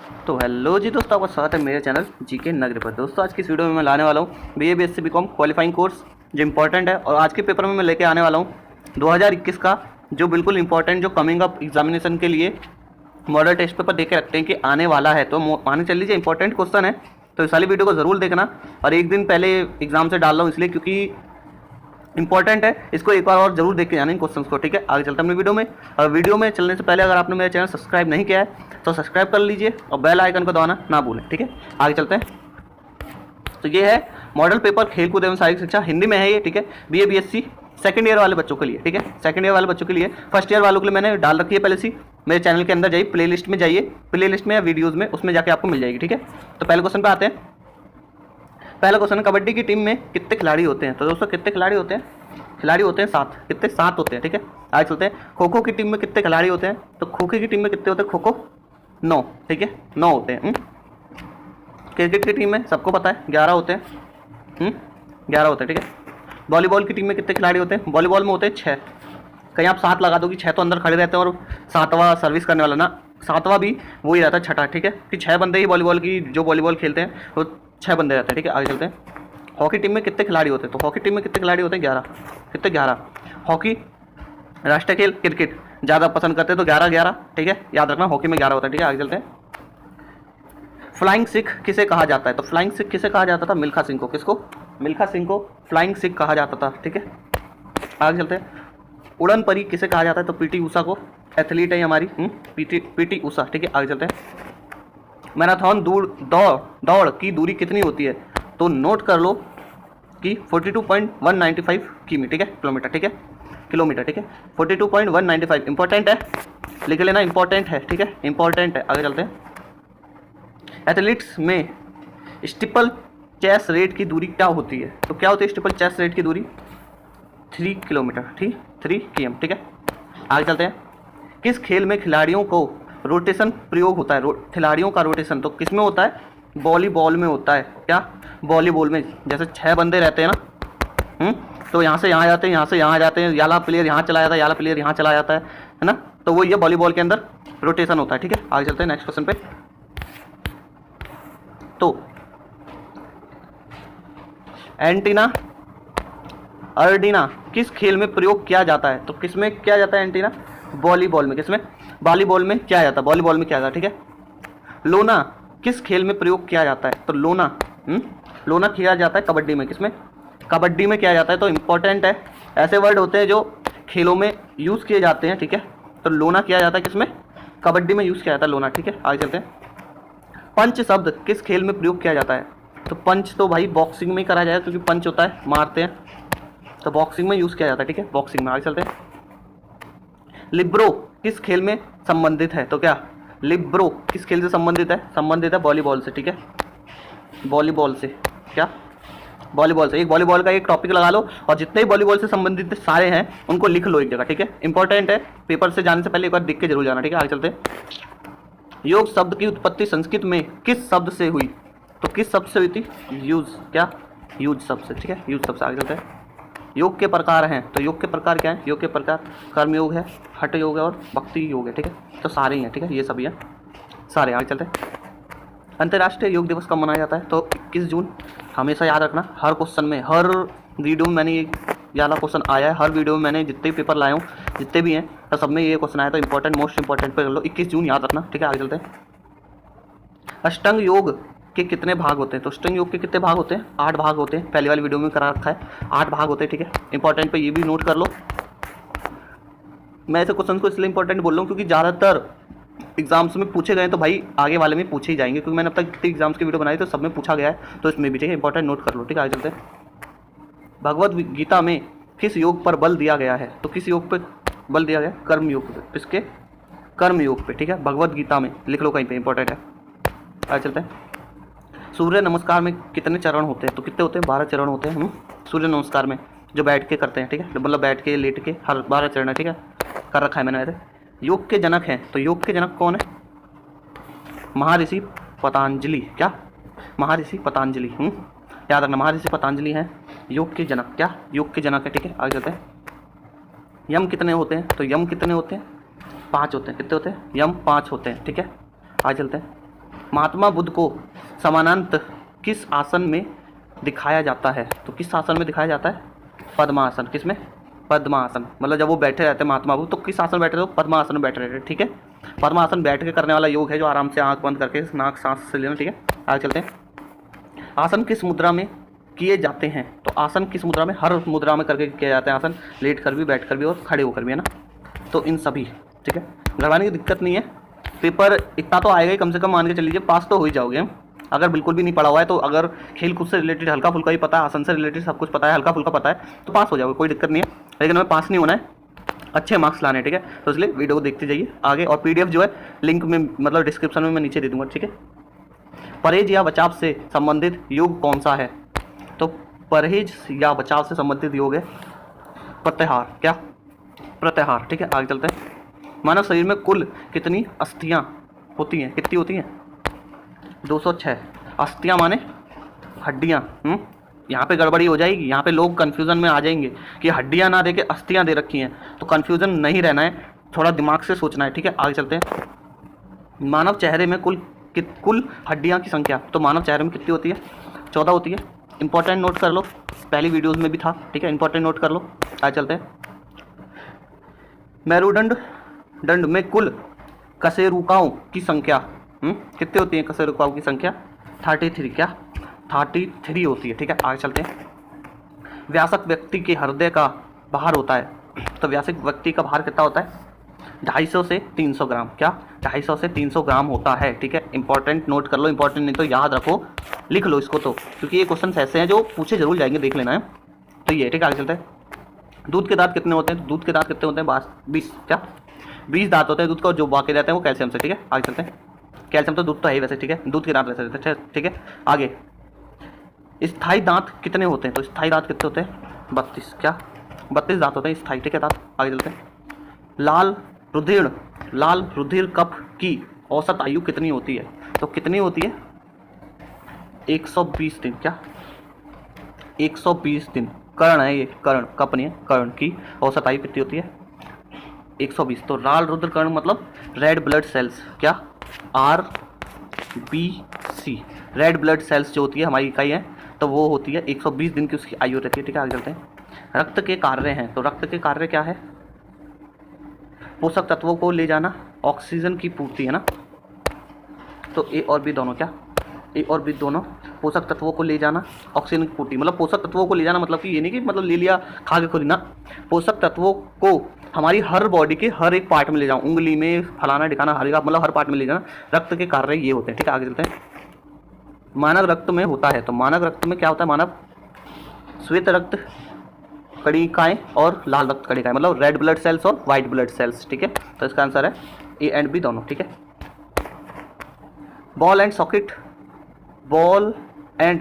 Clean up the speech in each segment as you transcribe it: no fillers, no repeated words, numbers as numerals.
तो हेलो जी दोस्तों, आपका स्वागत है मेरे चैनल जीके नगरी पर। दोस्तों आज की इस वीडियो में मैं लाने वाला हूँ BA BSc BCom qualifying course जो इंपॉर्टेंट है, और आज के पेपर में मैं लेके आने वाला हूँ 2021 का जो बिल्कुल इंपॉर्टेंट, जो कमिंग अप एग्जामिनेशन के लिए मॉडल टेस्ट पेपर दे के रखते हैं कि आने वाला है। तो मान चल लीजिए इंपॉर्टेंट क्वेश्चन है, तो इस वाली वीडियो को ज़रूर देखना। और एक दिन पहले एग्जाम से डाल रहा हूँ इसलिए क्योंकि इंपॉर्टेंट है, इसको एक बार और जरूर देख के जाना इन क्वेश्चंस को। ठीक है, आगे चलते हैं अपनी वीडियो में। और वीडियो में चलने से पहले अगर आपने मेरा चैनल सब्सक्राइब नहीं किया है तो सब्सक्राइब कर लीजिए और बेल आइकन को दबाना ना भूलें। ठीक है, आगे चलते हैं। तो ये है मॉडल पेपर खेलकूद एवं शारीरिक शिक्षा, हिंदी में है ये। ठीक है, बीए बीएससी सेकंड ईयर वाले बच्चों के लिए। ठीक है, सेकंड ईयर वाले बच्चों के लिए। फर्स्ट ईयर वालों के लिए मैंने डाल रखी है पहले से। मेरे चैनल के अंदर जाइए, प्ले लिस्ट में जाइए, प्ले लिस्ट में या वीडियोज़ में, उसमें जाके आपको मिल जाएगी। ठीक है, तो पहले क्वेश्चन पे आते हैं। पहला क्वेश्चन है, कबड्डी की टीम में कितने खिलाड़ी होते हैं? तो दोस्तों कितने खिलाड़ी होते हैं? खिलाड़ी होते हैं 7। कितने? 7 होते हैं। ठीक है, आगे चलते हैं। खो खो की टीम में कितने खिलाड़ी होते हैं? तो खो खो की टीम में कितने होते हैं? खो खो 9। ठीक है, 9 होते हैं। क्रिकेट की टीम में सबको पता है 11 होते हैं। 11 होते हैं। ठीक है, वॉलीबॉल की टीम में कितने खिलाड़ी होते हैं? वॉलीबॉल में होते हैं 6। कहीं आप 7 लगा दो कि 6 तो अंदर खड़े रहते हैं और 7वां सर्विस करने वाला ना, 7वां भी वही रहता है, छठा। ठीक है, कि 6 बंदे ही वॉलीबॉल की जो वॉलीबॉल खेलते हैं वो 6 बंदे रहते हैं। ठीक है, आगे चलते हैं। हॉकी टीम में कितने खिलाड़ी होते हैं? तो हॉकी टीम में कितने खिलाड़ी होते हैं? 11। कितने? 11। हॉकी राष्ट्रीय खेल क्रिकेट ज़्यादा पसंद करते हैं तो 11-11। ठीक है, याद रखना हॉकी में 11 होता है। ठीक है, आगे चलते हैं। फ्लाइंग सिख किसे कहा जाता है? तो फ्लाइंग सिख किसे कहा जाता था? मिल्खा सिंह को। किसको? मिल्खा सिंह को फ्लाइंग सिख कहा जाता था। ठीक है, आगे चलते हैं। उड़न परी किसे कहा जाता है? तो पीटी ऊषा को। एथलीट है हमारी पीटी ऊषा। ठीक है, आगे चलते हैं। मैराथन दौड़ की दूरी कितनी होती है? तो नोट कर लो कि 42.195 किमी। ठीक है, किलोमीटर। ठीक है, किलोमीटर। ठीक है, 42.195 इंपॉर्टेंट है, लिख लेना, इंपॉर्टेंट है। ठीक है, इंपॉर्टेंट है। आगे चलते हैं। एथलीट्स में स्टीपल चेस रेट की दूरी क्या होती है? तो क्या होती है स्टीपल चेस रेट की दूरी? 3 किलोमीटर। ठीक, 3 km। ठीक है, आगे चलते हैं। किस खेल में खिलाड़ियों को रोटेशन प्रयोग होता है? खिलाड़ियों का रोटेशन तो किस में होता है? वॉलीबॉल में होता है। क्या? वॉलीबॉल में। जैसे 6 बंदे रहते हैं ना, तो यहाँ से यहाँ जाते हैं, यहाँ से यहाँ जाते हैं, याला प्लेयर यहाँ चला जाता है, याला प्लेयर यहाँ चला जाता है ना, तो वो ये वॉलीबॉल के अंदर रोटेशन होता है। ठीक है, आगे चलते हैं नेक्स्ट क्वेश्चन पे। तो एंटीना अर्डिना किस खेल में प्रयोग किया जाता है? तो किस में किया जाता है एंटीना? वॉलीबॉल में। किस में? वॉलीबॉल में किया जाता है, वॉलीबॉल में किया जाता है। ठीक है। लोना किस खेल में प्रयोग किया जाता है? तो लोना लोना किया जाता है कबड्डी में। किसमें? कबड्डी में किया जाता है। तो इंपॉर्टेंट है, ऐसे वर्ड होते हैं जो खेलों में यूज़ किए जाते हैं। ठीक है, तो लोना किया जाता है किसमें? कबड्डी में यूज़ किया जाता है लोना। ठीक है, आगे चलते हैं। पंच शब्द किस खेल में प्रयोग किया जाता है? तो पंच तो भाई बॉक्सिंग में ही करा जाएगा, क्योंकि पंच होता है मारते हैं, तो बॉक्सिंग में यूज़ किया जाता है। ठीक है, बॉक्सिंग में। आगे चलते हैं। लिब्रो किस खेल में संबंधित है? तो क्या लिब्रो किस खेल से संबंधित है? संबंधित है वॉलीबॉल से। ठीक है, वॉलीबॉल से। क्या? वॉलीबॉल से। एक वॉलीबॉल का एक टॉपिक लगा लो और जितने भी वॉलीबॉल से संबंधित सारे हैं उनको लिख लो एक जगह। ठीक है, इंपॉर्टेंट है, पेपर से जाने से पहले एक बार देख के जरूर जाना। ठीक है, आगे चलते हैं। योग शब्द की उत्पत्ति संस्कृत में किस शब्द से हुई? तो किस शब्द से हुई थी? यूज। क्या? यूज शब्द से। ठीक है, यूज शब्द से। आगे चलते हैं। योग के प्रकार हैं, तो योग के प्रकार क्या है? योग के प्रकार कर्म योग है, हठ योग है और भक्ति योग है। ठीक है, तो सारे ही हैं। ठीक है, ये सभी हैं सारे। आगे चलते हैं। अंतर्राष्ट्रीय योग दिवस कब मनाया जाता है? तो 21 जून। हमेशा याद रखना, हर क्वेश्चन में, हर वीडियो में मैंने ये वाला क्वेश्चन आया है, हर वीडियो में मैंने जितने भी पेपर लाए हूँ, जितने भी हैं, तो सब में ये क्वेश्चन आया। तो इंपॉर्टेंट, मोस्ट इंपॉर्टेंट पे कर लो, 21 जून याद रखना। ठीक है, आगे चलते हैं। अष्टांग योग के कितने भाग होते हैं? तो अष्टांग योग के कितने भाग होते हैं? 8 भाग होते हैं। पहले वाली वीडियो में करा रखा है, 8 भाग होते हैं। ठीक है, इंपॉर्टेंट पे ये भी नोट कर लो। मैं ऐसे क्वेश्चन को इसलिए इंपॉर्टेंट बोल रहा हूँ क्योंकि ज़्यादातर एग्जाम्स में पूछे गए, तो भाई आगे वाले में पूछे ही जाएंगे, क्योंकि मैंने अब तक कितने एग्जाम्स की वीडियो बनाई तो सब में पूछा गया है, तो इसमें भी। ठीक है, इंपॉर्टेंट नोट कर लो। ठीक है, आगे चलते हैं। भगवद गीता में किस योग पर बल दिया गया है? तो किस योग पर बल दिया गया? कर्म योग पे। किसके? कर्म योग पे। ठीक है, भगवद गीता में लिख लो कहीं पे, इंपॉर्टेंट है। आगे चलते हैं। सूर्य नमस्कार में कितने चरण होते हैं? तो कितने होते हैं? 12 चरण होते हैं सूर्य नमस्कार में, जो बैठ के करते हैं। ठीक है, मतलब बैठ के, लेट के, हर 12 चरण है। ठीक है, कर रखा है मैंने वैसे। योग के जनक हैं, तो योग के जनक कौन है? महर्षि पतंजलि। क्या? महर्षि पतंजलि। याद रखना, महर्षि पतंजलि हैं योग के जनक। क्या? योग के जनक है। ठीक है, आगे चलते हैं। यम कितने होते हैं? तो यम कितने होते हैं? 5 होते हैं। कितने होते हैं? यम 5 होते हैं। ठीक है, आगे चलते हैं। महात्मा बुद्ध को समानांतर किस आसन में दिखाया जाता है? तो किस आसन में दिखाया जाता है? पद्मासन। किस में? पद्मासन। मतलब जब वो बैठे रहते हैं महात्मा बुद्ध तो किस आसन में बैठे रहते? पद्मासन में बैठे रहते हैं। ठीक है, पद्मासन बैठ के करने वाला योग है जो आराम से आंख बंद करके नाक सांस से लेना। ठीक है, आगे चलते हैं। आसन किस मुद्रा में किए जाते हैं? तो आसन किस मुद्रा में? हर मुद्रा में करके किया जाता है आसन, लेट कर भी, बैठ कर भी और खड़े होकर भी, है ना। तो इन सभी, ठीक है, घबराने की दिक्कत नहीं है। पेपर इतना तो आएगा ही, कम से कम मान के चल लीजिए पास तो हो ही जाओगे। अगर बिल्कुल भी नहीं पढ़ा हुआ है तो अगर खेल कूद से रिलेटेड हल्का फुल्का ही पता है, आसन से रिलेटेड सब कुछ पता है, हल्का फुल्का पता है तो पास हो जाओगे, कोई दिक्कत नहीं है। लेकिन हमें पास नहीं होना है, अच्छे मार्क्स लाने हैं। ठीक है, तो इसलिए वीडियो को देखते जाइए आगे। और PDF जो है लिंक में मतलब डिस्क्रिप्शन में मैं नीचे दे दूंगा। ठीक है, परहेज या बचाव से संबंधित योग कौन सा है? तो परहेज या बचाव से संबंधित योग है प्रत्याहार। क्या? प्रत्याहार। ठीक है, आगे चलते हैं। मानव शरीर में कुल कितनी अस्थियां होती हैं? कितनी होती हैं? 206। अस्थियां माने हड्डियां। यहाँ पे गड़बड़ी हो जाएगी, यहाँ पे लोग कन्फ्यूजन में आ जाएंगे कि हड्डियां ना दे के अस्थियां दे रखी हैं, तो कन्फ्यूजन नहीं रहना है, थोड़ा दिमाग से सोचना है। ठीक है, आगे चलते हैं। मानव चेहरे में कुल हड्डियां की संख्या, तो मानव चेहरे में कितनी होती है? 14 होती है। इंपॉर्टेंट नोट कर लो, पहली वीडियोस में भी था। ठीक है, इंपॉर्टेंट नोट कर लो। आगे चलते हैं। मेरुदंड में कुल कशेरुकाओं की संख्या कितनी होती है? कशेरुकाओं की संख्या 33। क्या? 33 होती है। ठीक है, आगे चलते हैं। व्यासक व्यक्ति के हृदय का भार होता है, तो व्यासक व्यक्ति का भार कितना होता है? 250 से 300 ग्राम। क्या? 250 से 300 ग्राम होता है। ठीक है, इंपॉर्टेंट नोट कर लो, इंपॉर्टेंट नहीं तो याद रखो, लिख लो इसको, तो क्योंकि ये क्वेश्चन ऐसे हैं जो पूछे जरूर जाएंगे, देख लेना है। तो ये, ठीक है, आगे चलते हैं। दूध के दांत कितने होते हैं? तो दूध के दांत कितने होते हैं? 20। क्या? 20 दांत होते हैं दूध का, जो बाकी रहते हैं वो कैल्शियम से। ठीक है, आगे चलते हैं। कैल्शियम तो दूध तो है ही वैसे। ठीक है, दूध के दांत वैसे रहते हैं। ठीक है, आगे। स्थायी दांत कितने होते हैं? तो स्थायी दांत कितने होते हैं? 32। क्या? 32 दांत होते हैं स्थायी। ठीक है, दांत। आगे चलते हैं। लाल रुधिर कप की औसत आयु कितनी होती है? तो कितनी होती है? 120 दिन। क्या? 120 दिन। कर्ण है ये, कर्ण, कप नहीं है, कर्ण की औसत आयु कितनी होती है? 120। तो लाल रुधिर कर्ण मतलब रेड ब्लड सेल्स। क्या? RBC, रेड ब्लड सेल्स जो होती है हमारी इकाई है, तो वो होती है 120 दिन की उसकी आयु रहती है। ठीक है, आगे चलते हैं। रक्त के कार्य हैं, तो रक्त के कार्य क्या है? पोषक तत्वों को ले जाना, ऑक्सीजन की पूर्ति, है ना। तो A और B दोनों, क्या? A और B दोनों पोषक तत्वों को ले जाना, ऑक्सीजन की पूर्ति। मतलब पोषक तत्वों को ले जाना मतलब कि ये नहीं कि मतलब ले लिया खा के खुद ना, पोषक तत्वों को हमारी हर बॉडी के हर एक पार्ट में ले जाऊँ, उंगली में, फलाना ढिकाना, हर एक, मतलब हर पार्ट में ले जाना। रक्त के कार्य ये होते हैं। ठीक है, आगे चलते हैं। मानव रक्त में होता है, तो मानव रक्त में क्या होता है? मानव श्वेत रक्त कणिकाएं और लाल रक्त कणिकाएं, मतलब रेड ब्लड सेल्स और वाइट ब्लड सेल्स। ठीक है, तो इसका आंसर है A एंड B दोनों। ठीक है। बॉल एंड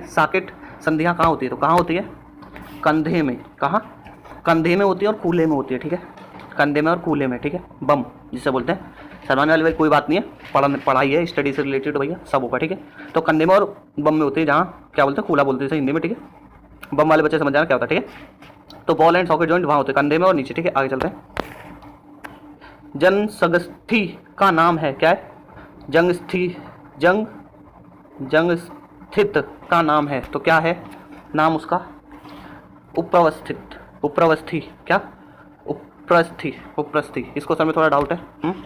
सॉकेट संधियां कहाँ होती है? तो कहाँ होती है? कंधे में। कहाँ? कंधे में होती है और कूल्हे में होती है। ठीक है, कंधे में और कूल्हे में। ठीक है, बम जिसे बोलते हैं। शर्माने वाली भाई कोई बात नहीं है, पढ़ाई है, स्टडी से रिलेटेड भैया सब होगा। ठीक है, तो कंधे में और बम में होती है, जहाँ क्या बोलते हैं? कूल्हा बोलते हैं हिंदी में। ठीक है, बम वाले बच्चे समझ जाना क्या होता है। ठीक है, तो बॉल एंड सॉकेट जॉइंट वहाँ होते हैं कंधे में और नीचे। ठीक है, आगे चलते हैं। जनसंस्थि का नाम है, क्या है? जंग स्थित का नाम है, तो क्या है नाम उसका? उपप्रवस्थि। क्या? उपप्रस्थि। इसको सर में थोड़ा डाउट है।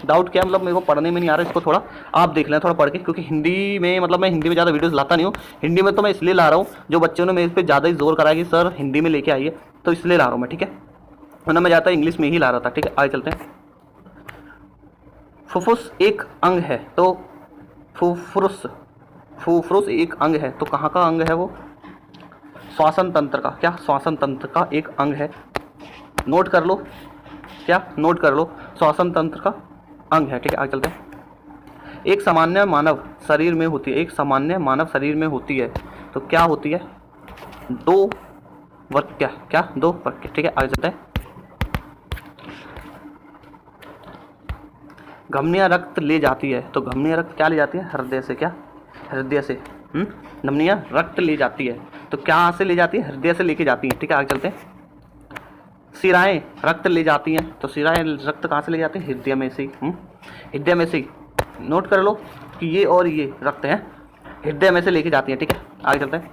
डाउट क्या मतलब? मेरे को पढ़ने में नहीं आ रहा, इसको थोड़ा आप देख लें, थोड़ा पढ़ के, क्योंकि हिंदी में मतलब मैं हिंदी में ज़्यादा वीडियोस लाता नहीं हूँ। हिंदी में तो मैं इसलिए ला रहा हूँ, जो बच्चों ने मेरे पे ज़्यादा ही जोर करा कि सर हिंदी में लेके आइए, तो इसलिए ला रहा हूँ मैं। ठीक है, वरना मैं ज़्यादा इंग्लिश में ही ला रहा था। ठीक है, आगे चलते हैं। फुफ्फुस एक अंग है, तो फुफ्फुस एक अंग है, तो कहाँ का अंग है वो? श्वसन तंत्र का। क्या? श्वसन तंत्र का एक अंग है। नोट कर लो, क्या? नोट कर लो, श्वसन तंत्र का अंग है। ठीक है, आगे चलते हैं। एक सामान्य मानव शरीर में होती है, एक सामान्य मानव शरीर में होती है, तो क्या होती है? 2 वृक्क। क्या? 2 वृक्क। ठीक है, आगे चलते हैं। धमनियाँ रक्त ले जाती है, तो धमनियाँ रक्त क्या ले जाती है? हृदय से। क्या? हृदय से। धमनियाँ रक्त ले जाती है, तो क्या से ले जाती है? हृदय से लेके जाती है। ठीक है, आगे चलते हैं। सिराएं रक्त ले जाती हैं, तो सिराएं रक्त कहाँ से ले जाती हैं? हृदय में से। हृदय में से। नोट कर लो, कि ये और ये रक्त हैं हृदय में से लेके जाती हैं। ठीक है, आगे चलते हैं।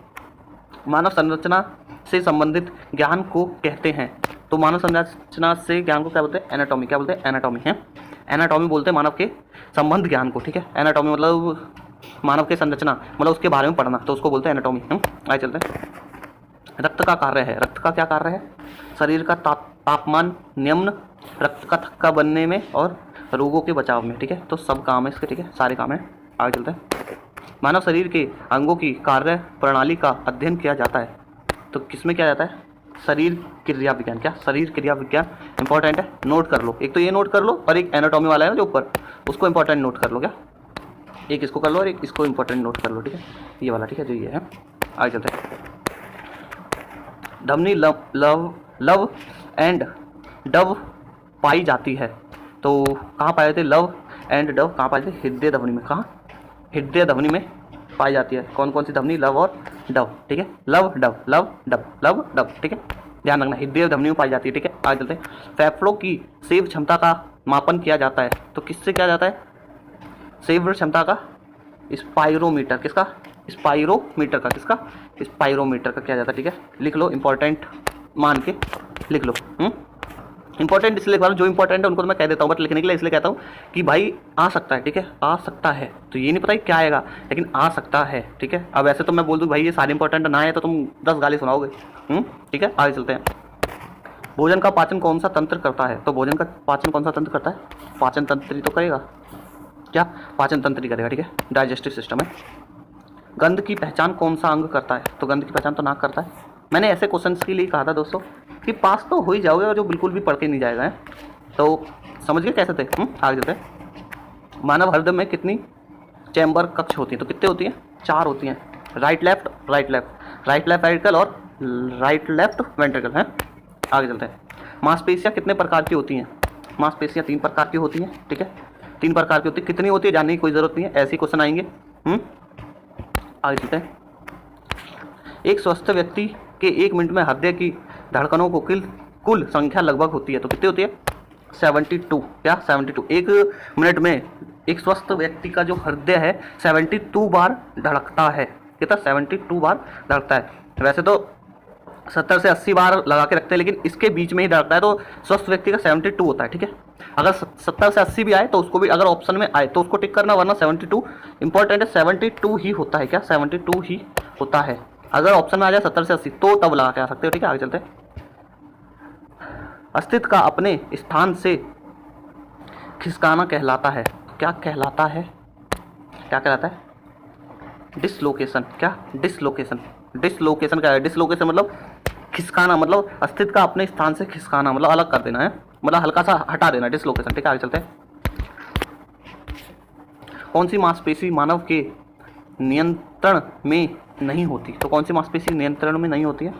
मानव संरचना से संबंधित ज्ञान को कहते हैं। तो मानव संरचना से ज्ञान को क्या बोलते हैं? एनाटॉमी। क्या बोलते हैं? एनाटॉमी है। एनाटॉमी बोलते हैं मानव के संबंध ज्ञान को। ठीक है, एनाटॉमी मतलब मानव के संरचना, मतलब उसके बारे में पढ़ना, तो उसको बोलते हैं एनाटॉमी। हम आगे चलते हैं। रक्त का कार्य है। रक्त का क्या कार्य है? शरीर का तापमान नियमन, रक्त का थक्का बनने में और रोगों के बचाव में। ठीक है, तो सब काम है इसके। ठीक है, सारे काम है। आगे चलते हैं। मानव शरीर के अंगों की कार्य प्रणाली का अध्ययन किया जाता है। तो किसमें किया जाता है? शरीर क्रिया विज्ञान। क्या? शरीर क्रिया विज्ञान इंपॉर्टेंट है, नोट कर लो। एक तो ये नोट कर लो और एक एनाटॉमी वाला है ना जो ऊपर, उसको इंपॉर्टेंट नोट कर लो। क्या? एक इसको कर लो और एक इसको इंपॉर्टेंट नोट कर लो। ठीक है, ये वाला। ठीक है, जो ये है। आगे चलते हैं। धमनी लव एंड डव पाई जाती है। तो कहाँ पाए जाते? लव एंड डव कहाँ पाए जाते? हृदय धमनी में। कहाँ? हृदय धमनी में पाई जाती है। कौन कौन सी धमनी? लव और डव। ठीक है, love Dove, love Dove, love Dove. ठीक है, ध्यान रखना, हृदय धमनी में पाई जाती है। ठीक है, आगे चलते हैं। फेफड़ों की सेव क्षमता का मापन किया जाता है। तो किससे किया जाता है? सेव क्षमता का स्पाइरोमीटर। किसका? स्पाइरोमीटर का। किसका? स्पाइरोमीटर का किया जाता है। ठीक है, लिख लो, इंपॉर्टेंट मान के लिख लो। इंपॉर्टेंट इसलिए लिखवा लो, जो इंपॉर्टेंट है उनको तो मैं कह देता हूँ, बट लिखने के लिए इसलिए कहता हूँ कि भाई आ सकता है। ठीक है, आ सकता है, तो ये नहीं पता क्या आएगा, लेकिन आ सकता है। ठीक है, अब ऐसे तो मैं बोल दूँ भाई ये सारे इंपॉर्टेंट ना है तो तुम 10 गाली सुनाओगे। ठीक है, आगे चलते हैं। भोजन का पाचन कौन सा तंत्र करता है? तो भोजन का पाचन कौन सा तंत्र करता है? पाचन तंत्र ही तो करेगा। क्या? पाचन तंत्र ही करेगा। ठीक है, डाइजेस्टिव सिस्टम है। गंध की पहचान कौन सा अंग करता है? तो गंध की पहचान तो नाक करता है। मैंने ऐसे क्वेश्चंस के लिए कहा था दोस्तों कि पास तो हो ही जाओगे और जो बिल्कुल भी पढ़ के नहीं जाएगा है। तो समझ गए कैसे थे? आगे चलते हैं। मानव हृदय में कितनी चैम्बर कक्ष होती हैं? तो कितने होती हैं? 4 होती हैं। राइट लेफ्ट वेंट्रिकल और राइट लेफ्ट वेंट्रिकल है। आगे चलते हैं। मांसपेशियाँ कितने प्रकार की होती हैं? मांसपेशियाँ 3 प्रकार की होती हैं। ठीक है, 3 प्रकार की होती है। कितनी होती है जानने की कोई ज़रूरत नहीं है, ऐसे ही क्वेश्चन आएंगे। आगे चलते हैं। एक स्वस्थ व्यक्ति के 1 मिनट में हृदय की धड़कनों को कुल संख्या लगभग होती है। तो कितनी होती है? 72। क्या? 72। 1 मिनट में एक स्वस्थ व्यक्ति का जो हृदय है 72 बार धड़कता है। कितना? 72 बार धड़कता है। वैसे तो 70 से 80 बार लगा के रखते हैं, लेकिन इसके बीच में ही धड़कता है, तो स्वस्थ व्यक्ति का 72 होता है। ठीक है, अगर 70 से 80 भी आए तो उसको भी, अगर ऑप्शन में आए तो उसको टिक करना, वरना 72 इंपॉर्टेंट है। 72 ही होता है। क्या? 72 ही होता है। अगर ऑप्शन में आ जाए 70 से 80 तो तब लगा के आ सकते हो। ठीक है, आगे चलते हैं। अस्तित्व का अपने स्थान से खिसकाना कहलाता है। क्या कहलाता है? क्या कहलाता है? डिसलोकेशन। क्या? डिसलोकेशन। डिसलोकेशन क्या है? डिसलोकेशन मतलब खिसकाना, मतलब अस्तित्व का अपने स्थान से खिसकाना, मतलब अलग कर देना है, मतलब हल्का सा हटा देना, डिसलोकेशन। ठीक है, आगे चलते हैं। कौन सी मांसपेशी मानव के नियंत्रण में नहीं होती? तो कौन सी मांसपेशी नियंत्रण में नहीं होती है?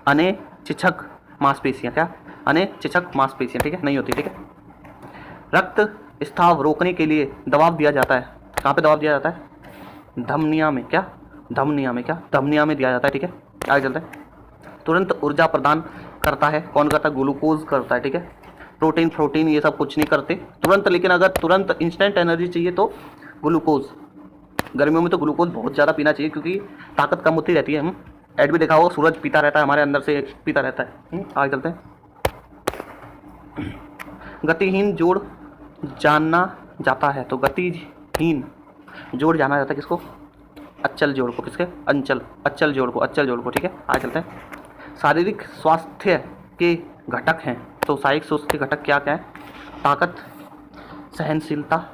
अनेचिछक मांसपेशियां। क्या? अनेचिछक मांसपेशियां। ठीक है, नहीं होती। ठीक है, रक्त स्राव रोकने के लिए दबाव दिया जाता है। कहाँ पे दबाव दिया जाता है? धमनिया में। क्या? धमनिया में। क्या? धमनिया में दिया जाता है। ठीक है, आगे चलते हैं। तुरंत ऊर्जा प्रदान करता है। कौन करता है? ग्लूकोज करता है। ठीक है, प्रोटीन ये सब कुछ नहीं करते तुरंत, लेकिन अगर तुरंत इंस्टेंट एनर्जी चाहिए तो ग्लूकोज। गर्मियों में तो ग्लूकोज बहुत ज़्यादा पीना चाहिए क्योंकि ताकत कम होती रहती है। हम ऐड भी देखा होगा, सूरज पीता रहता है, हमारे अंदर से पीता रहता है। आगे चलते हैं। गतिहीन जोड़ जाना जाता है। तो गतिहीन जोड़ जाना जाता है किसको? अचल जोड़ को। किसके? अचल जोड़ को। ठीक है, आगे चलते हैं। शारीरिक स्वास्थ्य के घटक हैं। तो शारीरिक स्वास्थ्य के घटक क्या क्या है? ताकत, सहनशीलता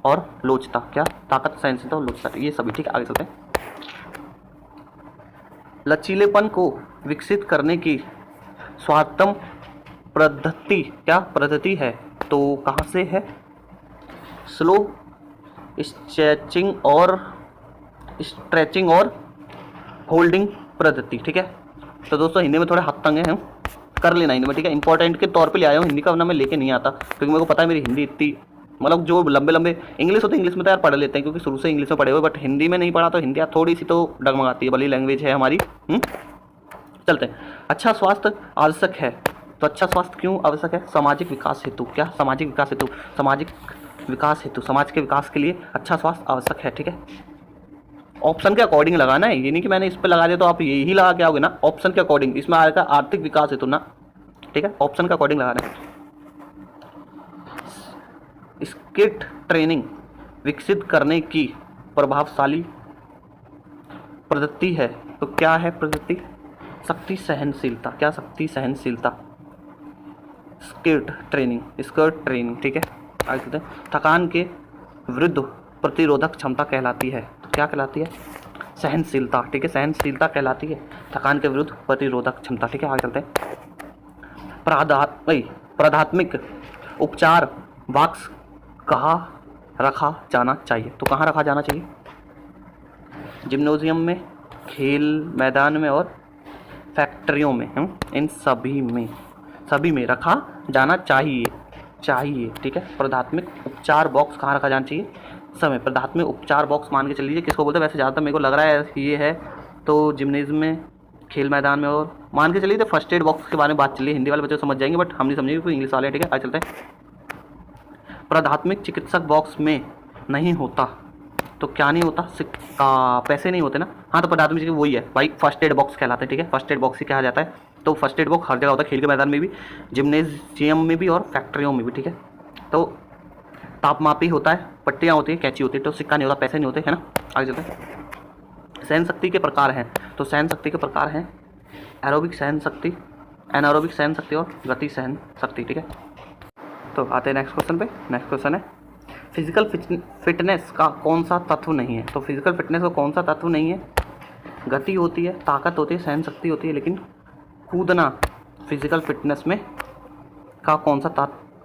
और लोचता। क्या? ताकत, सहनशीलता और लोचता, ये सभी। ठीक है, आगे चलते हैं। लचीलेपन को विकसित करने की स्वात्तम पद्धति। क्या पद्धति है? तो कहाँ से है? स्लो स्ट्रेचिंग और होल्डिंग पद्धति। ठीक है, तो दोस्तों हिंदी में थोड़े हाथ तंग हैं, कर लेना हिंदी में। ठीक है, इंपॉर्टेंट के तौर पे ले आया हूँ, हिंदी का वरना मैं लेके नहीं आता क्योंकि मेरे को पता है मेरी हिंदी इतनी, मतलब जो लंबे इंग्लिश होते हैं इंग्लिश में तो यार पढ़ लेते हैं क्योंकि शुरू से इंग्लिश में पढ़े हुए, बट हिंदी में नहीं पढ़ा तो हिंदी यार थोड़ी सी तो डगमगाती है, भली लैंग्वेज है हमारी। चलते हैं। अच्छा स्वास्थ्य आवश्यक है। तो अच्छा स्वास्थ्य क्यों आवश्यक है? सामाजिक विकास हेतु। क्या? सामाजिक विकास हेतु। सामाजिक विकास हेतु, समाज के विकास के लिए अच्छा स्वास्थ्य आवश्यक है। ठीक है, ऑप्शन के अकॉर्डिंग लगाना है, ये नहीं कि मैंने इस पर लगा दिया तो आप यही लगा के आओगे ना, ऑप्शन के अकॉर्डिंग। इसमें आएगा आर्थिक विकास हेतु ना, ठीक है, ऑप्शन के अकॉर्डिंग लगाना है। स्किट ट्रेनिंग विकसित करने की प्रभावशाली पद्धति है, तो क्या है पद्धति? शक्ति सहनशीलता। क्या? शक्ति सहनशीलता। स्किट ट्रेनिंग, ठीक है। आगे चलते हैं। थकान के विरुद्ध प्रतिरोधक क्षमता कहलाती है, तो क्या कहलाती है? सहनशीलता, ठीक है, सहनशीलता कहलाती है थकान के विरुद्ध प्रतिरोधक क्षमता। ठीक है, आगे चलते हैं। प्राथमिक उपचार बॉक्स कहाँ रखा जाना चाहिए, तो कहाँ रखा जाना चाहिए? जिम्नोजियम में, खेल मैदान में और फैक्ट्रियों में, इन सभी में रखा जाना चाहिए। ठीक है। प्राथमिक उपचार बॉक्स कहाँ रखा जाना चाहिए? समय। प्राथमिक उपचार बॉक्स मान के चल लीजिए किसको बोलते हैं? वैसे ज़्यादातर मेरे को लग रहा है ये है तो जिम्नेजियम में, खेल मैदान में, और मान के चलिए तो फर्स्ट एड बॉक्स के बारे में बात चलिए। हिंदी वाले बच्चे समझ जाएंगे बट हम नहीं समझेंगे क्योंकि इंग्लिश वाले हैं। ठीक है, आगे चलते हैं। प्राथमिक चिकित्सक बॉक्स में नहीं होता, तो क्या नहीं होता? पैसे नहीं होते ना। हाँ, तो प्राथमिक चिकित्सक वही है भाई, फर्स्ट एड बॉक्स कहलाते हैं। ठीक है, फर्स्ट एड बॉक्स ही कहा जाता है। तो फर्स्ट एड बॉक्स हर जगह होता है, खेल के मैदान में भी, जिम्नेजियम में भी और फैक्ट्रियों में भी। ठीक है, तो तापमापी होता है, पट्टियाँ होती है, कैंची होती है, तो सिक्का नहीं होता, पैसे नहीं होते, है ना। आगे चलते हैं। सहन शक्ति के प्रकार हैं, तो सहन शक्ति के प्रकार हैं एरोबिक सहन शक्ति, एनारोबिक सहन शक्ति और गति सहन शक्ति। ठीक है, तो आते हैं नेक्स्ट क्वेश्चन पे। नेक्स्ट क्वेश्चन है फिजिकल फिटनेस का कौन सा तत्व नहीं है, तो फिजिकल फिटनेस का कौन सा तत्व नहीं है? गति होती है, ताकत होती है, सहन शक्ति होती है, लेकिन कूदना फिजिकल फिटनेस में का कौन सा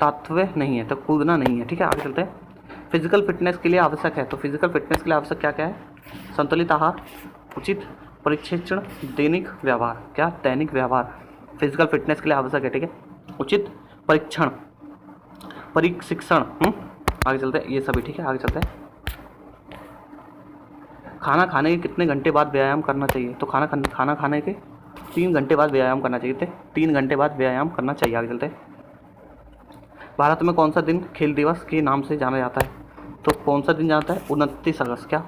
तत्व नहीं है? तो कूदना नहीं है। ठीक है, आगे चलते हैं। फिजिकल फिटनेस के लिए आवश्यक है, तो फिजिकल फिटनेस के लिए आवश्यक क्या क्या है? संतुलित आहार, उचित प्रशिक्षण, दैनिक व्यवहार। क्या? दैनिक व्यवहार फिजिकल फिटनेस के लिए आवश्यक है। ठीक है, उचित प्रशिक्षण। आगे चलते हैं, ये सभी। ठीक है, आगे चलते हैं। खाना खाने के कितने घंटे बाद व्यायाम करना चाहिए? तो खाना खाने के 3 घंटे बाद व्यायाम करना चाहिए। 3 घंटे बाद व्यायाम करना चाहिए। आगे चलते हैं। भारत में कौन सा दिन खेल दिवस के नाम से जाना जाता है? तो कौन सा दिन जाता है? 29 अगस्त। क्या?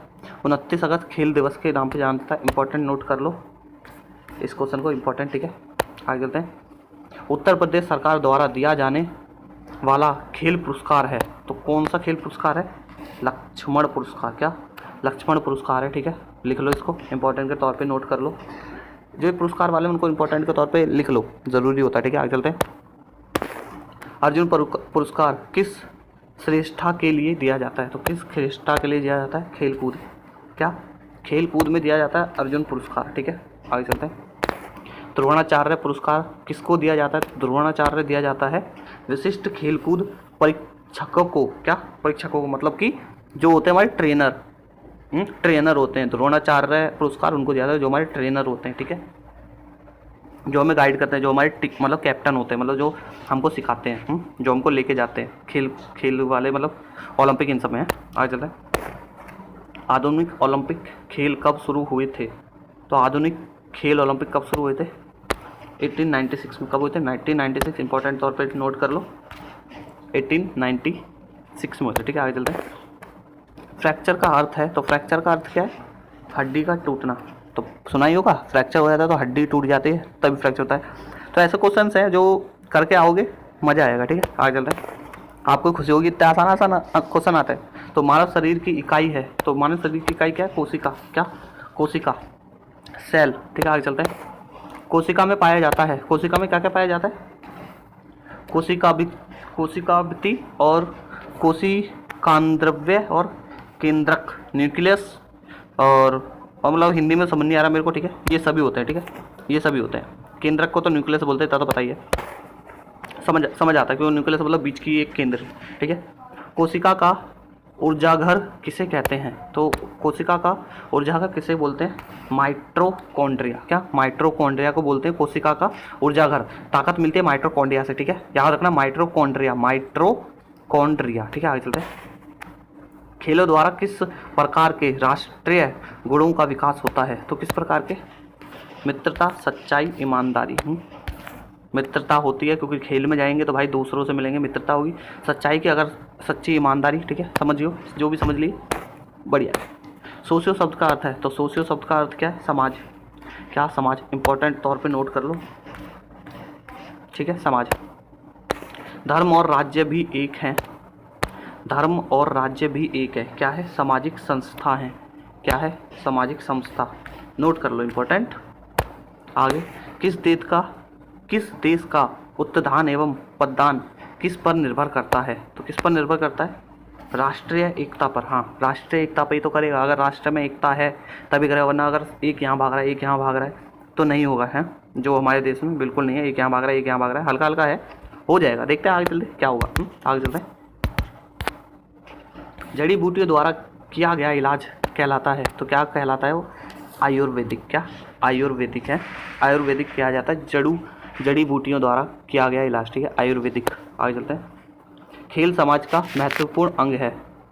29 अगस्त खेल दिवस के नाम से जाना जाता है। इंपॉर्टेंट नोट कर लो इस क्वेश्चन को, इंपॉर्टेंट। ठीक है, आगे चलते हैं। उत्तर प्रदेश सरकार द्वारा दिया जाने वाला खेल पुरस्कार है, तो कौन सा खेल पुरस्कार है? लक्ष्मण पुरस्कार। क्या? लक्ष्मण पुरस्कार है। ठीक है, लिख लो इसको, इंपॉर्टेंट के तौर पे नोट कर लो। जो पुरस्कार वाले उनको इंपॉर्टेंट के तौर पे लिख लो, ज़रूरी होता है। ठीक है, आगे चलते हैं। अर्जुन पुरस्कार किस श्रेष्ठता के लिए दिया जाता है? तो किस श्रेष्ठता के लिए दिया जाता है? खेलकूद। क्या? खेलकूद में दिया जाता है अर्जुन पुरस्कार। ठीक है, आगे चलते हैं। द्रोणाचार्य पुरस्कार किसको दिया जाता है? द्रोणाचार्य दिया जाता है विशिष्ट खेलकूद परीक्षकों को। क्या? परीक्षकों को, मतलब कि जो होते हैं हमारे ट्रेनर होते हैं। द्रोणाचार्य पुरस्कार उनको दिया जाता है जो हमारे ट्रेनर होते हैं। ठीक है, जो हमें गाइड करते हैं, जो हमारे मतलब कैप्टन होते हैं, मतलब जो हमको सिखाते हैं, जो हमको लेके जाते हैं, खेल वाले, मतलब ओलंपिक इन सब में है। आगे चलते हैं। आधुनिक ओलंपिक खेल कब शुरू हुए थे? तो आधुनिक खेल ओलंपिक कब शुरू हुए थे? 1896 में। कब हुए थे? 1996। इंपॉर्टेंट तौर पे नोट कर लो, 1896 में हुए थे। ठीक है, आगे चलते हैं। फ्रैक्चर का अर्थ है, तो फ्रैक्चर का अर्थ क्या है? हड्डी का टूटना। तो सुना ही होगा, फ्रैक्चर हो जाता है तो हड्डी टूट जाती है, तभी फ्रैक्चर होता है। तो ऐसे क्वेश्चन हैं जो करके आओगे मज़ा आएगा। ठीक है, आगे चलते हैं। आपको खुशी होगी, इतना आसान क्वेश्चन आता है। तो मानव शरीर की इकाई है, तो मानव शरीर की इकाई क्या है? कोशिका। क्या? कोशिका, सेल। ठीक है, आगे चलते हैं। कोशिका में पाया जाता है, कोशिका में क्या क्या पाया जाता है? कोशिकाभित्ति और कोशिकांद्रव्य और केंद्रक, न्यूक्लियस और मतलब हिंदी में समझ नहीं आ रहा मेरे को। ठीक है, ये सभी होते हैं। ठीक है, ये सभी होते हैं। केंद्रक को तो न्यूक्लियस बोलते हैं, इतना तो बताइए, समझ आता है कि वो न्यूक्लियस मतलब बीच की एक केंद्र। ठीक है, कोशिका का ऊर्जाघर किसे कहते हैं? तो कोशिका का ऊर्जाघर किसे बोलते हैं? माइटोकॉन्ड्रिया। क्या? माइटोकॉन्ड्रिया को बोलते हैं कोशिका का ऊर्जाघर। ताकत मिलती है माइटोकॉन्ड्रिया से। ठीक है, याद रखना, माइटोकॉन्ड्रिया। ठीक है, आगे चलते हैं। खेलों द्वारा किस प्रकार के राष्ट्रीय गुणों का विकास होता है? तो किस प्रकार के? मित्रता, सच्चाई, ईमानदारी। मित्रता होती है, क्योंकि खेल में जाएंगे तो भाई दूसरों से मिलेंगे, मित्रता होगी। सच्चाई की अगर सच्ची ईमानदारी, ठीक है, समझियो, जो भी समझ लिए बढ़िया। सोशियो शब्द का अर्थ है, तो सोशियो शब्द का अर्थ क्या है? समाज। क्या? समाज। इंपॉर्टेंट तौर पे नोट कर लो, ठीक है, समाज। धर्म और राज्य भी एक हैं, धर्म और राज्य भी एक है। क्या है? सामाजिक संस्था है। क्या है? सामाजिक संस्था। नोट कर लो, इंपॉर्टेंट। आगे, किस देश का उत्थान एवं पतन किस पर निर्भर करता है? तो किस पर निर्भर करता है? राष्ट्रीय एकता पर। हाँ, राष्ट्रीय एकता पे ही तो करेगा। अगर राष्ट्र में एकता है तभी करेगा, वरना अगर एक यहाँ भाग रहा है, एक यहाँ भाग रहा है तो नहीं होगा, है जो हमारे देश में बिल्कुल नहीं है। एक यहाँ भाग रहा है, एक यहाँ भाग रहा है, हल्का हल्का है, हो जाएगा। देखते हैं आगे चलते क्या होगा। आगे चलते हैं। जड़ी बूटियों द्वारा किया गया इलाज कहलाता है, तो क्या कहलाता है वो? आयुर्वेदिक। क्या? आयुर्वेदिक है। आयुर्वेदिक किया जाता है जड़ी बूटियों द्वारा किया गया इलाज, ठीक है, आयुर्वेदिक। आगे चलते हैं। खेल समाज का महत्वपूर्ण अंग है,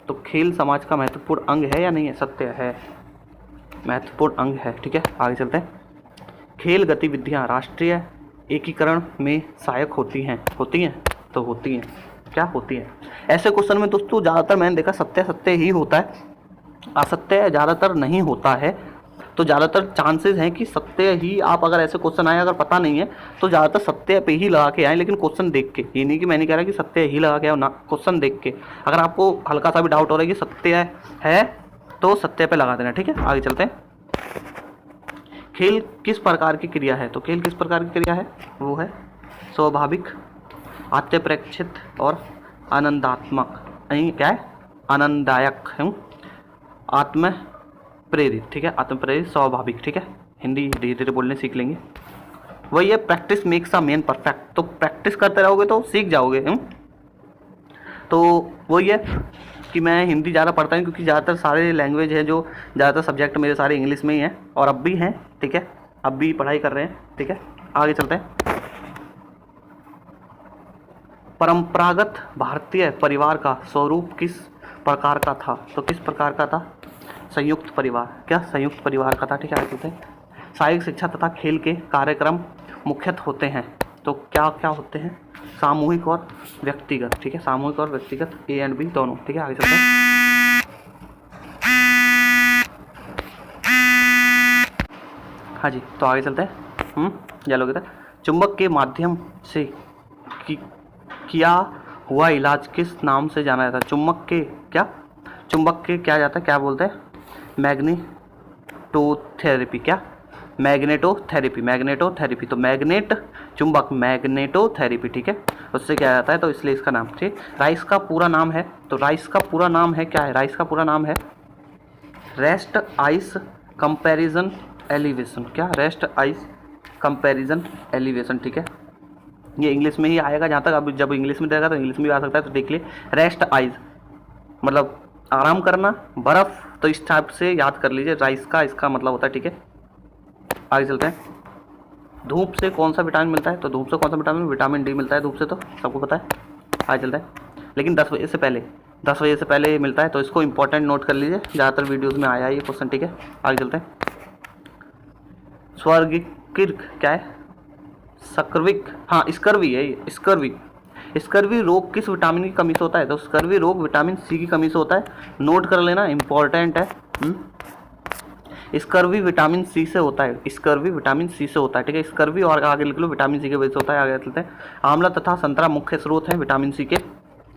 तो खेल समाज का महत्वपूर्ण अंग है या नहीं है? सत्य है, महत्वपूर्ण अंग है, ठीक है। आगे चलते हैं। खेल गतिविधियाँ राष्ट्रीय एकीकरण में सहायक होती हैं, तो होती हैं। क्या होती हैं? ऐसे क्वेश्चन में दोस्तों ज़्यादातर मैंने देखा सत्य ही होता है, असत्य ज़्यादातर नहीं होता है। तो ज़्यादातर चांसेस हैं कि सत्य ही, आप अगर ऐसे क्वेश्चन आए, अगर पता नहीं है तो ज़्यादातर सत्य पे ही लगा के आए, लेकिन क्वेश्चन देख के। ये नहीं कि मैं नहीं कह रहा कि सत्य ही लगा के आओ ना, क्वेश्चन देख के। अगर आपको हल्का सा भी डाउट हो रहा है कि सत्य है तो सत्य पे लगा देना, ठीक है। आगे चलते हैं। खेल किस प्रकार की क्रिया है? तो खेल किस प्रकार की क्रिया है? वो है स्वाभाविक, अत्यप्रेक्षित और आनंदात्मक। क्या है? आनंददायक, आत्म प्रेरित, ठीक है, आत्म प्रेरित, स्वाभाविक, ठीक है। हिंदी धीरे धीरे बोलने सीख लेंगे। वही है, practice makes a man perfect. तो प्रैक्टिस करते रहोगे तो सीख जाओगे। तो वही है कि मैं हिंदी ज़्यादा पढ़ता हूँ, क्योंकि ज़्यादातर सारे लैंग्वेज है, जो ज़्यादातर सब्जेक्ट मेरे सारे इंग्लिश में ही हैं, और अब भी हैं, ठीक है, अब भी पढ़ाई कर रहे हैं, ठीक है। आगे चलते हैं। परंपरागत भारतीय परिवार का स्वरूप किस प्रकार का था? तो किस प्रकार का था? संयुक्त परिवार। क्या? संयुक्त परिवार का था, ठीक है। आगे चलते हैं। शारीरिक शिक्षा तथा खेल के कार्यक्रम मुख्यतः होते हैं, तो क्या क्या होते हैं? सामूहिक और व्यक्तिगत, ठीक है, सामूहिक और व्यक्तिगत, ए एंड बी दोनों, ठीक है। आगे चलते हैं। हाँ जी, तो आगे चलते हैं। चलो, चुंबक के माध्यम से किया हुआ इलाज किस नाम से जाना जाता है? चुंबक के क्या जाता है, क्या बोलते हैं? मैग्नेटोथेरेपी। क्या? मैग्नेटोथेरेपी। तो मैग्नेट चुंबक, मैग्नेटोथेरेपी, ठीक है, उससे क्या जाता है, तो इसलिए इसका नाम, ठीक। राइस का पूरा नाम है, तो राइस का पूरा नाम है, क्या है? राइस का पूरा नाम है रेस्ट आइस कंपैरिजन एलिवेशन। क्या? रेस्ट आइस कंपैरिजन एलिवेशन, ठीक है। ये इंग्लिश में ही आएगा जहाँ तक, अब जब इंग्लिश में देगा तो इंग्लिश में भी आ सकता है, तो देख लिए। रेस्ट आइज मतलब आराम करना, बर्फ़, तो इस टाइप से याद कर लीजिए, राइस का इसका मतलब होता है, ठीक है। आगे चलते हैं। धूप से कौन सा विटामिन मिलता है? तो धूप से कौन सा विटामिन डी मिलता है धूप से, तो सबको पता है। आगे चलते हैं। लेकिन 10 बजे से पहले मिलता है, तो इसको इंपॉर्टेंट नोट कर लीजिए, ज़्यादातर वीडियोज़ में आया ये क्वेश्चन, ठीक है। आगे चलते हैं। स्वर्गिक क्या है? स्कर्विक, हाँ स्कर्वी है ये, स्कर्वी रोग किस विटामिन की कमी से होता है? तो स्कर्वी रोग विटामिन सी की कमी से होता है, नोट कर लेना, इंपॉर्टेंट है। स्कर्वी विटामिन सी से होता है, ठीक है। स्कर्वी और आगे लिख लो, विटामिन सी के वजह से होता है। आगे चलते हैं। आंवला तथा संतरा मुख्य स्रोत हैं विटामिन सी के।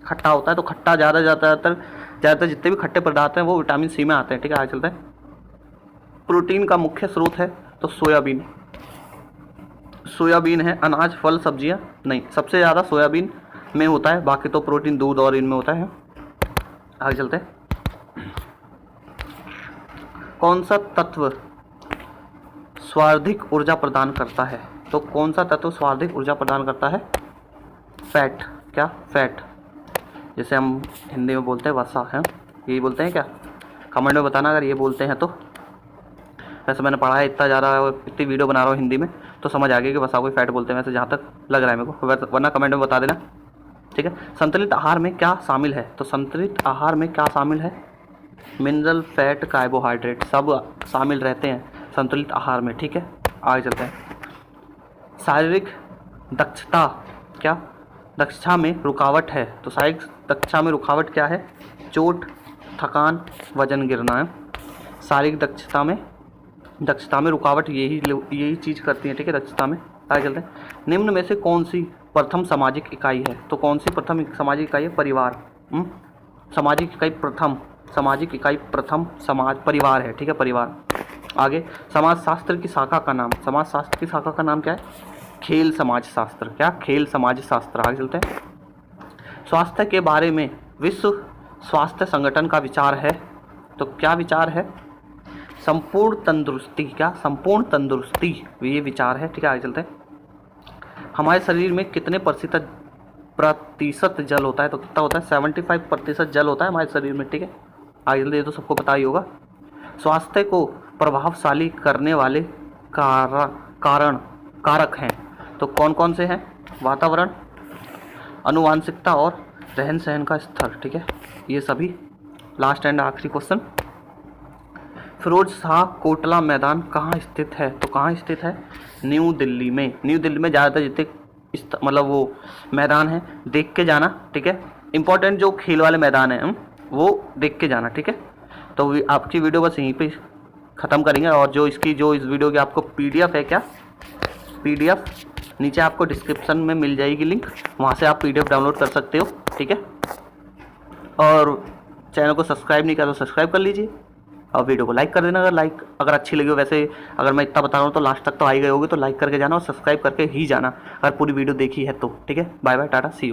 खट्टा होता है, तो खट्टा ज़्यादातर जितने भी खट्टे पदार्थ हैं वो विटामिन सी में आते हैं, ठीक है। आगे चलते हैं। प्रोटीन का मुख्य स्रोत है, तो सोयाबीन है। अनाज, फल, सब्जियां नहीं, सबसे ज़्यादा सोयाबीन में होता है, बाकी तो प्रोटीन दूध और इनमें होता है। आगे चलते हैं। कौन सा तत्व सर्वाधिक ऊर्जा प्रदान करता है? तो कौन सा तत्व सर्वाधिक ऊर्जा प्रदान करता है? फैट। क्या? फैट, जैसे हम हिंदी में बोलते हैं वसा, है यही बोलते हैं क्या? कमेंट में बताना अगर ये बोलते हैं तो। वैसे मैंने पढ़ा है इतना ज़्यादा, इतनी वीडियो बना रहा हूँ हिंदी में, तो समझ आ गया कि वसा को फैट बोलते हैं, वैसे जहाँ तक लग रहा है मेरे को, वरना कमेंट में बता देना, ठीक है। संतुलित आहार में क्या शामिल है? तो संतुलित आहार में क्या शामिल है? मिनरल, फैट, कार्बोहाइड्रेट सब शामिल रहते हैं संतुलित आहार में, ठीक है। आगे चलते हैं। शारीरिक दक्षता, क्या दक्षता में रुकावट है, तो शारीरिक दक्षता में रुकावट क्या है? चोट, थकान, वजन गिरना है। शारीरिक दक्षता में रुकावट यही चीज़ करती है, ठीक है, दक्षता में। आगे चलते हैं। निम्न में से कौन सी प्रथम सामाजिक इकाई है? तो कौन सी प्रथम सामाजिक इकाई है? परिवार। सामाजिक इकाई प्रथम समाज परिवार है, ठीक है, परिवार। आगे, समाजशास्त्र की शाखा का नाम। समाजशास्त्र की शाखा का नाम क्या है? खेल समाजशास्त्र। क्या? खेल समाजशास्त्र। आगे चलते हैं। स्वास्थ्य के बारे में विश्व स्वास्थ्य संगठन का विचार है, तो क्या विचार है? संपूर्ण तंदुरुस्ती। क्या? संपूर्ण तंदुरुस्ती, ये विचार है, ठीक है। आगे चलते हैं। हमारे शरीर में कितने प्रतिशत जल होता है? तो कितना होता है? 75% जल होता है हमारे शरीर में, ठीक है। आगे चलते, ये तो सबको पता ही होगा। स्वास्थ्य को प्रभावशाली करने वाले कारक हैं, तो कौन कौन से हैं? वातावरण, आनुवांशिकता और रहन सहन का स्तर, ठीक है, ये सभी। लास्ट एंड आखिरी क्वेश्चन, फिरोज शाह कोटला मैदान कहाँ स्थित है? तो कहाँ स्थित है? न्यू दिल्ली में। न्यू दिल्ली में ज़्यादातर जितने मतलब वो मैदान है देख के जाना, ठीक है। इंपॉर्टेंट जो खेल वाले मैदान हैं वो देख के जाना, ठीक है। तो आपकी वीडियो बस यहीं पे ख़त्म करेंगे, और जो इस वीडियो की आपको PDF है, क्या PDF नीचे आपको डिस्क्रिप्शन में मिल जाएगी लिंक, वहाँ से आप PDF डाउनलोड कर सकते हो, ठीक है। और चैनल को सब्सक्राइब नहीं किया तो सब्सक्राइब कर लीजिए, और वीडियो को लाइक कर देना अगर अच्छी लगी हो। वैसे अगर मैं इतना बता रहा हूँ तो लास्ट तक तो आ ही गए होगे, तो लाइक करके जाना और सब्सक्राइब करके ही जाना अगर पूरी वीडियो देखी है तो, ठीक है। Bye bye, tata, see you.